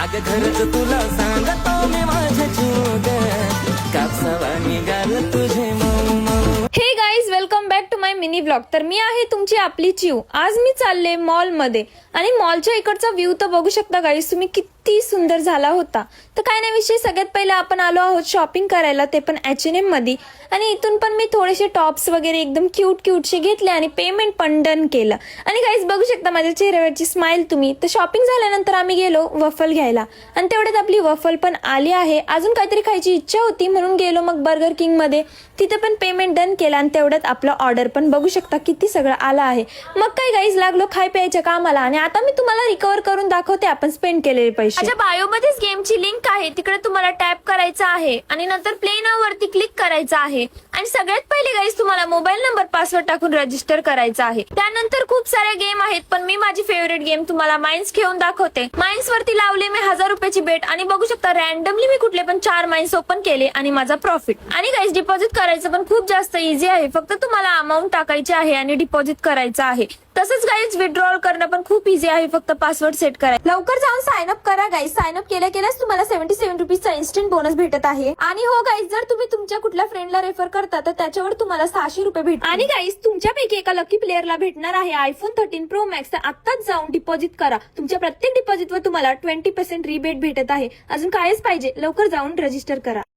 अग खरंच तुला सांगतो मी माझ्या जीव ग, कापसावा निघाल तुझे मऊ मऊ. Hey guys, welcome back to my mini blog. तर मी आहे तुमची आपली चिव. आज मी चालले मॉल मध्ये आणि मॉलच्या इकडचा व्ह्यू तर बघू शकता गाईज तुम्ही, किती सुंदर झाला होता. तर काय नाही विषय, सगळ्यात पहिले आपण आलो आहोत शॉपिंग करायला, ते पण H&M मध्ये. आणि इथून पण मी थोडेसे टॉप्स वगैरे एकदम क्यूटशे घेतले आणि पेमेंट पण डन केलं. आणि गाईज बघू शकता माझ्या चेहऱ्यावरची स्माइल तुम्ही. तर शॉपिंग झाल्यानंतर आम्ही गेलो वफल घ्यायला आणि तेवढ्यात आपली वफल पण आली आहे. अजून काहीतरी खायची इच्छा होती म्हणून गेलो मग बर्गर किंग मध्ये, तिथे पण पेमेंट डन केला आणि तेवढ्यात आपला ऑर्डर पण बघू शकता किती सगळं आला आहे. मग काय गाईज लागलो खाय प्यायच्या कामाला आणि आता मी तुम्हाला रिकव्हर करून दाखवते आपण स्पेंड केलेले पैसे. अच्छा, बायो मध्येच गेमची लिंक आहे, तिकडे तुम्हाला टॅप करायचं आहे आणि नंतर प्ले नाव वरती क्लिक करायचं आहे. आणि सगळ्यात पहिले गाईज तुम्हाला मोबाईल नंबर पासवर्ड टाकून रजिस्टर करायचं आहे. त्यानंतर खूप सारे गेम आहेत, पण मी माझी फेवरेट गेम तुम्हाला माइन्स घेऊन दाखवते. माइन्स वरती लावले मी 1000 रुपयाची बेट आणि बघू शकता रॅन्डमली मी कुठले पण 4 माइन्स ओपन केले आणि माझा प्रॉफिट. आणि गाईज डिपॉझिट करायचं पण खूप जास्त इझी आहे, फक्त तुम्हाला अमाऊंट टाकायची आहे आणि डिपॉझिट करायचं आहे. तसंच गाईज विड्रॉल करणं पण खूप इझी आहे, फक्त पासवर्ड सेट करायचा. लवकर जाऊन साइन अप करा गाईज. साइन अप केल्याच तुम्हाला 77 रुपीजचा इन्स्टंट बोनस भेटत आहे. आणि हो गाईज, जर तुम्ही तुमच्या कुठल्या फ्रेंडला रेफर करता तर त्याच्यावर तुम्हाला 600 रुपये भेटतात. आणि गाईज तुमच्यापैकी एका लकी प्लेअरला भेटणार आहे आयफोन 13 प्रो मॅक्स. तर आत्ताच जाऊन डिपॉझिट करा. तुमच्या प्रत्येक डिपॉझिटवर तुम्हाला 20% रिबेट भेटत आहे. अजून कायच पाहिजे, लवकर जाऊन रजिस्टर करा.